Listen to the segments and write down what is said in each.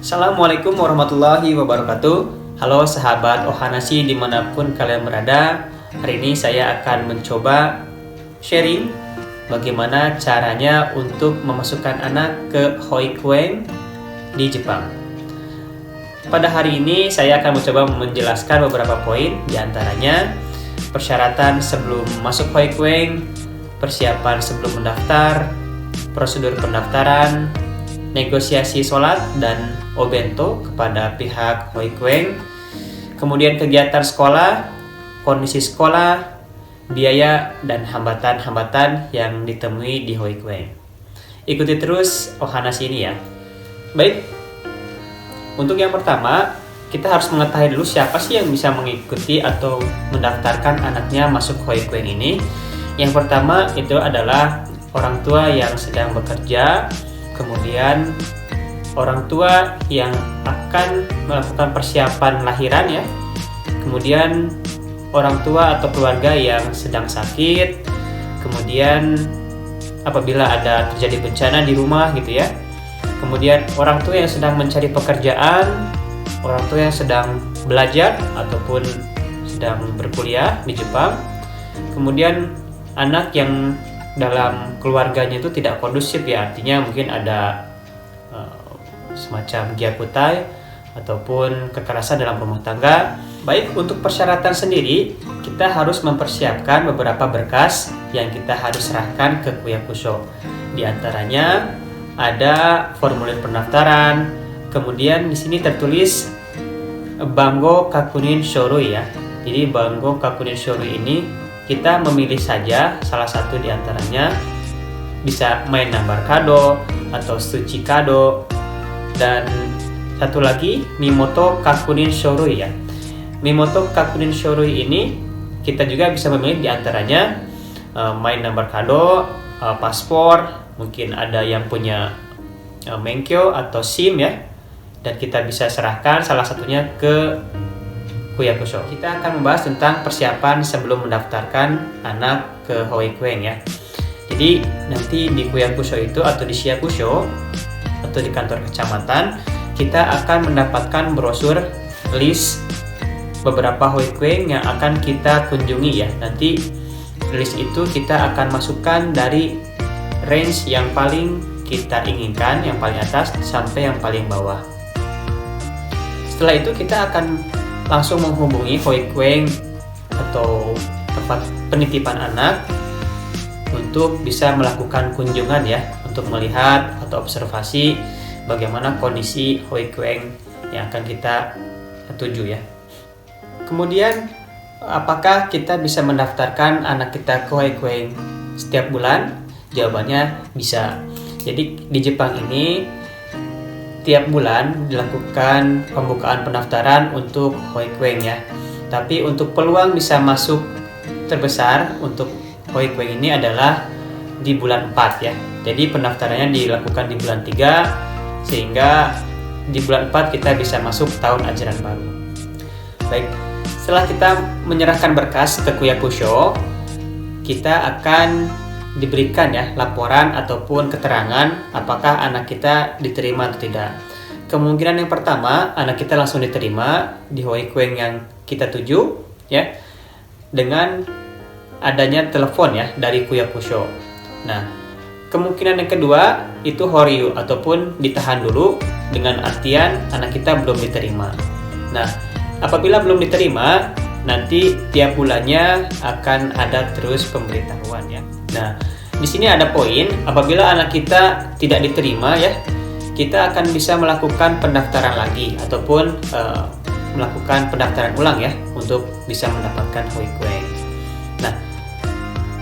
Assalamualaikum warahmatullahi wabarakatuh. Halo sahabat Ohanashi dimanapun kalian berada. Hari ini saya akan mencoba sharing bagaimana caranya untuk memasukkan anak ke Hoikuen di Jepang. Pada hari ini saya akan mencoba menjelaskan beberapa poin, diantaranya persyaratan sebelum masuk Hoikuen, persiapan sebelum mendaftar, prosedur pendaftaran, negosiasi sholat dan obento kepada pihak Hoikuen, kemudian kegiatan sekolah, kondisi sekolah, biaya, dan hambatan-hambatan yang ditemui di Hoikuen. Ikuti terus Ohanashi ini ya. Baik, untuk yang pertama, kita harus mengetahui dulu siapa sih yang bisa mengikuti atau mendaftarkan anaknya masuk Hoikuen ini. Yang pertama itu adalah orang tua yang sedang bekerja, kemudian orang tua yang akan melakukan persiapan lahiran ya, kemudian orang tua atau keluarga yang sedang sakit, kemudian apabila ada terjadi bencana di rumah gitu ya, kemudian orang tua yang sedang mencari pekerjaan, orang tua yang sedang belajar ataupun sedang berkuliah di Jepang, kemudian anak yang dalam keluarganya itu tidak kondusif ya, artinya mungkin ada semacam gyakutai ataupun kekerasan dalam rumah tangga. Baik, untuk persyaratan sendiri kita harus mempersiapkan beberapa berkas yang kita harus serahkan ke Kuyakusho. Di antaranya ada formulir pendaftaran, kemudian di sini tertulis Bango Kakunin Shorui ya. Jadi Bango Kakunin Shorui ini kita memilih saja salah satu di antaranya, bisa main nambar kado atau suci kado, dan satu lagi Mimoto Kakunin Shorui ya. Mimoto Kakunin Shorui ini kita juga bisa memilih di antaranya main nambar kado, paspor, mungkin ada yang punya menkyo atau SIM ya, dan kita bisa serahkan salah satunya ke Kuyakusho. Kita akan membahas tentang persiapan sebelum mendaftarkan anak ke Hoikuen ya. Jadi nanti di Kuyakusho itu atau di Shiyakusho atau di kantor kecamatan, kita akan mendapatkan brosur list beberapa Hoikuen yang akan kita kunjungi ya. Nanti list itu kita akan masukkan dari range yang paling kita inginkan, yang paling atas sampai yang paling bawah. Setelah itu kita akan langsung menghubungi Hoikuen atau tempat penitipan anak untuk bisa melakukan kunjungan ya, untuk melihat atau observasi bagaimana kondisi Hoikuen yang akan kita tuju ya. Kemudian apakah kita bisa mendaftarkan anak kita ke Hoikuen setiap bulan? Jawabannya bisa. Jadi di Jepang ini tiap bulan dilakukan pembukaan pendaftaran untuk Hoikuen ya. Tapi untuk peluang bisa masuk terbesar untuk Hoikuen ini adalah di bulan 4 ya. Jadi pendaftarannya dilakukan di bulan 3 sehingga di bulan 4 kita bisa masuk tahun ajaran baru. Baik, setelah kita menyerahkan berkas ke Kuyakusho, kita akan diberikan ya laporan ataupun keterangan apakah anak kita diterima atau tidak. Kemungkinan yang pertama, anak kita langsung diterima di Hoikuen yang kita tuju ya, dengan adanya telepon ya dari Kuyakusho. Nah, kemungkinan yang kedua itu Horyu ataupun ditahan dulu, dengan artian anak kita belum diterima. Nah, apabila belum diterima, nanti tiap bulannya akan ada terus pemberitahuan ya. Nah, di sini ada poin, apabila anak kita tidak diterima ya, kita akan bisa melakukan pendaftaran lagi ataupun melakukan pendaftaran ulang ya untuk bisa mendapatkan Hoikuen. Nah,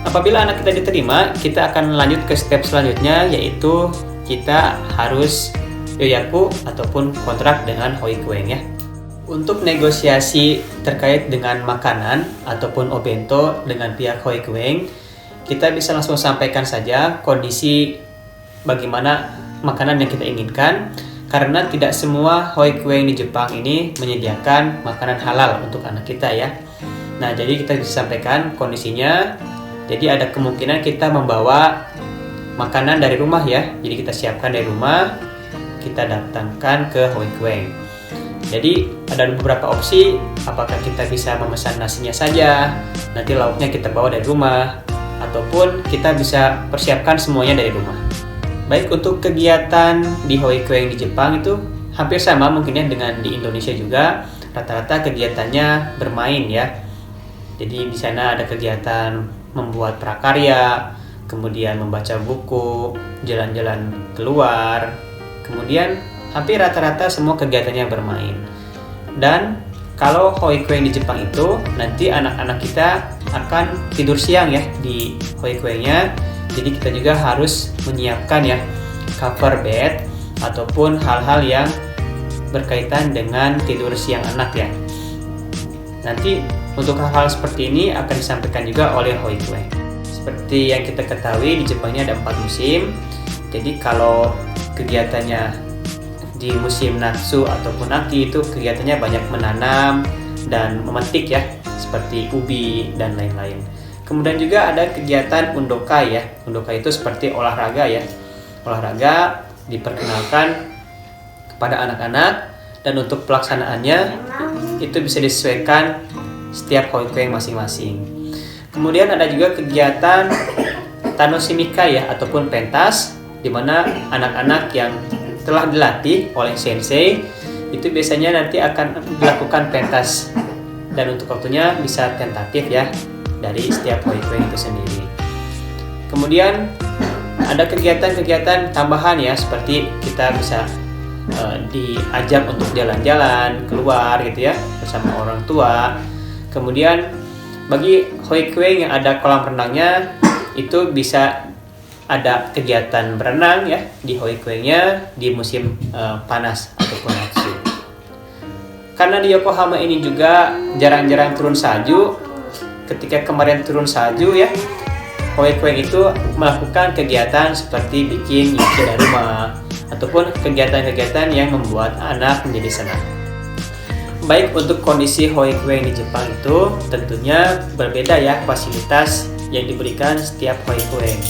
apabila anak kita diterima, kita akan lanjut ke step selanjutnya, yaitu kita harus yoyaku ataupun kontrak dengan Hoikuen ya. Untuk negosiasi terkait dengan makanan ataupun obento dengan pihak Hoikuen, kita bisa langsung sampaikan saja kondisi bagaimana makanan yang kita inginkan, karena tidak semua Hoikuen di Jepang ini menyediakan makanan halal untuk anak kita ya. Nah, jadi kita bisa sampaikan kondisinya. Jadi ada kemungkinan kita membawa makanan dari rumah ya. Jadi kita siapkan dari rumah, kita datangkan ke Hoi Kueng. Jadi ada beberapa opsi, apakah kita bisa memesan nasinya saja, nanti lauknya kita bawa dari rumah, ataupun kita bisa persiapkan semuanya dari rumah. Baik, untuk kegiatan di Hoi Kueng di Jepang itu hampir sama mungkinnya dengan di Indonesia juga. Rata-rata kegiatannya bermain ya. Jadi di sana ada kegiatan membuat prakarya, kemudian membaca buku, jalan-jalan keluar, kemudian hampir rata-rata semua kegiatannya bermain. Dan kalau Hoi Kueng di Jepang itu nanti anak-anak kita akan tidur siang ya di Hoi Kuengnya. Jadi kita juga harus menyiapkan ya cover bed ataupun hal-hal yang berkaitan dengan tidur siang anak ya. Nanti untuk hal-hal seperti ini akan disampaikan juga oleh Hoi Kueng. Seperti yang kita ketahui di Jepangnya ada 4 musim. Jadi kalau kegiatannya di musim Natsu ataupun Aki itu kegiatannya banyak menanam dan memetik ya, seperti ubi dan lain-lain. Kemudian juga ada kegiatan undokai ya. Undokai itu seperti olahraga ya. Olahraga diperkenalkan kepada anak-anak dan untuk pelaksanaannya itu bisa disesuaikan setiap Hoi Kueng masing-masing. Kemudian ada juga kegiatan Tanoshimika ya ataupun pentas, di mana anak-anak yang telah dilatih oleh sensei itu biasanya nanti akan dilakukan pentas, dan untuk waktunya bisa tentatif ya dari setiap Hoi Kueng itu sendiri. Kemudian ada kegiatan-kegiatan tambahan ya, seperti kita bisa diajak untuk jalan-jalan keluar gitu ya bersama orang tua. Kemudian bagi Hoi Kueng yang ada kolam renangnya itu bisa ada kegiatan berenang ya di Hoi Kuengnya di musim panas ataupun Natsu. Karena di Yokohama ini juga jarang-jarang turun salju, ketika kemarin turun salju ya, Hoi Kueng itu melakukan kegiatan seperti bikin yuki dari rumah ataupun kegiatan-kegiatan yang membuat anak menjadi senang. Baik, untuk kondisi Hoi Kueng di Jepang itu tentunya berbeda ya fasilitas yang diberikan setiap Hoi Kueng.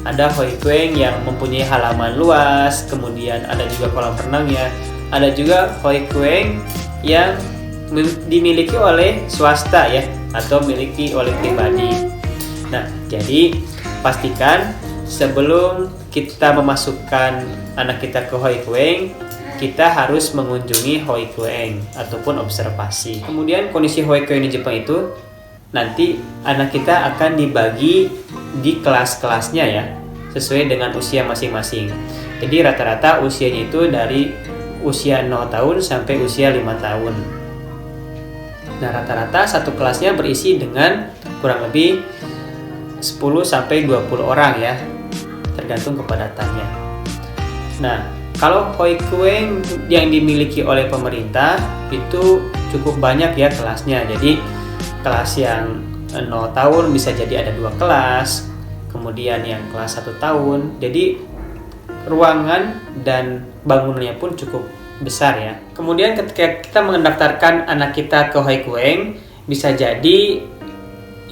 Ada Hoi Kueng yang mempunyai halaman luas, kemudian ada juga kolam renangnya. Ada juga Hoi Kueng yang dimiliki oleh swasta ya, atau miliki oleh pribadi. Nah, jadi pastikan sebelum kita memasukkan anak kita ke Hoi Kueng, kita harus mengunjungi Hoi Kueng ataupun observasi. Kemudian kondisi Hoi Kueng di Jepang itu nanti anak kita akan dibagi di kelas-kelasnya ya, sesuai dengan usia masing-masing. Jadi rata-rata usianya itu dari usia 0 tahun sampai usia 5 tahun. Nah, rata-rata satu kelasnya berisi dengan kurang lebih 10 sampai 20 orang ya, tergantung kepadatannya. Nah, kalau Hoi Kueng yang dimiliki oleh pemerintah itu cukup banyak ya kelasnya. Jadi kelas yang 0 tahun bisa jadi ada 2 kelas, kemudian yang kelas 1 tahun. Jadi ruangan dan bangunannya pun cukup besar ya. Kemudian ketika kita mendaftarkan anak kita ke Hoi Kueng, bisa jadi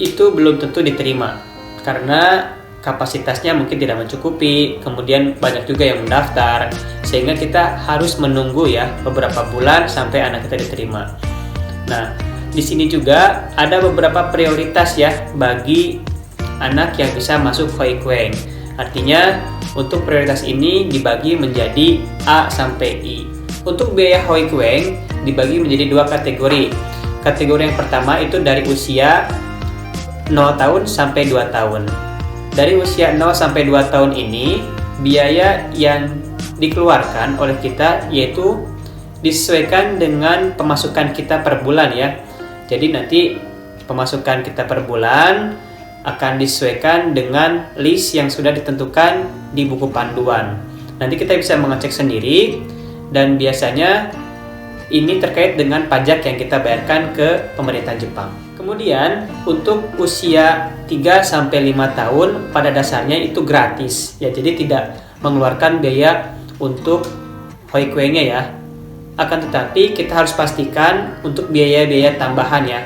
itu belum tentu diterima karena kapasitasnya mungkin tidak mencukupi, kemudian banyak juga yang mendaftar, sehingga kita harus menunggu ya beberapa bulan sampai anak kita diterima. Nah, di sini juga ada beberapa prioritas ya bagi anak yang bisa masuk Hoi Kueng. Artinya untuk prioritas ini dibagi menjadi A sampai I. Untuk biaya Hoi Kueng dibagi menjadi 2 kategori. Kategori yang pertama itu dari usia 0 tahun sampai 2 tahun. Dari usia 0 sampai 2 tahun ini, biaya yang dikeluarkan oleh kita yaitu disesuaikan dengan pemasukan kita per bulan ya. Jadi nanti pemasukan kita per bulan akan disesuaikan dengan list yang sudah ditentukan di buku panduan. Nanti kita bisa mengecek sendiri, dan biasanya ini terkait dengan pajak yang kita bayarkan ke pemerintah Jepang. Kemudian untuk usia 3 sampai 5 tahun pada dasarnya itu gratis ya, jadi tidak mengeluarkan biaya untuk Hoi Kuengnya ya. Akan tetapi kita harus pastikan untuk biaya-biaya tambahan ya.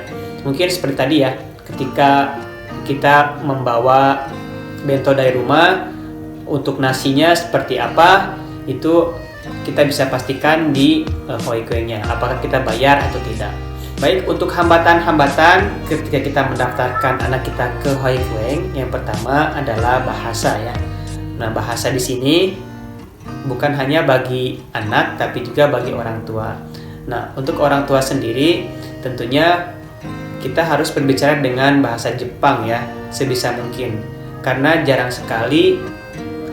Mungkin seperti tadi ya, ketika kita membawa bento dari rumah, untuk nasinya seperti apa itu kita bisa pastikan di Hoikueng-nya, apakah kita bayar atau tidak. Baik, untuk hambatan-hambatan ketika kita mendaftarkan anak kita ke Hoikueng, yang pertama adalah bahasa ya. Nah, bahasa di sini bukan hanya bagi anak tapi juga bagi orang tua. Nah, untuk orang tua sendiri tentunya kita harus berbicara dengan bahasa Jepang ya, sebisa mungkin. Karena jarang sekali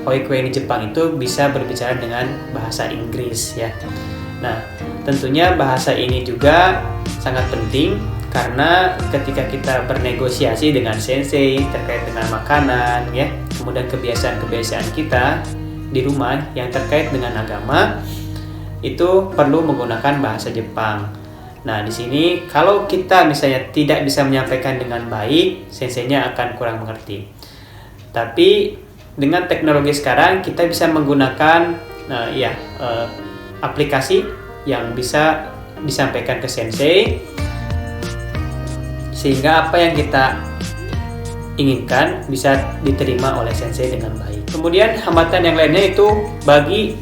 Hoikueng di Jepang itu bisa berbicara dengan bahasa Inggris ya. Nah, tentunya bahasa ini juga sangat penting karena ketika kita bernegosiasi dengan sensei terkait dengan makanan ya, kemudian kebiasaan-kebiasaan kita di rumah yang terkait dengan agama, itu perlu menggunakan bahasa Jepang. Nah, di sini kalau kita misalnya tidak bisa menyampaikan dengan baik, senseinya akan kurang mengerti. Tapi dengan teknologi sekarang kita bisa menggunakan aplikasi yang bisa disampaikan ke sensei, sehingga apa yang kita inginkan bisa diterima oleh sensei dengan baik. Kemudian hambatan yang lainnya itu bagi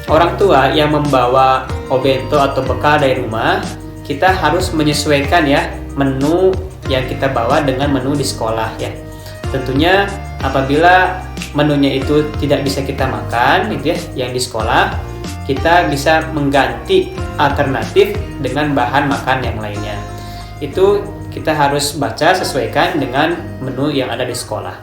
orang tua yang membawa obento atau bekal dari rumah, kita harus menyesuaikan ya menu yang kita bawa dengan menu di sekolah ya. Tentunya apabila menunya itu tidak bisa kita makan gitu ya, yang di sekolah, kita bisa mengganti alternatif dengan bahan makan yang lainnya. Itu kita harus baca sesuaikan dengan menu yang ada di sekolah.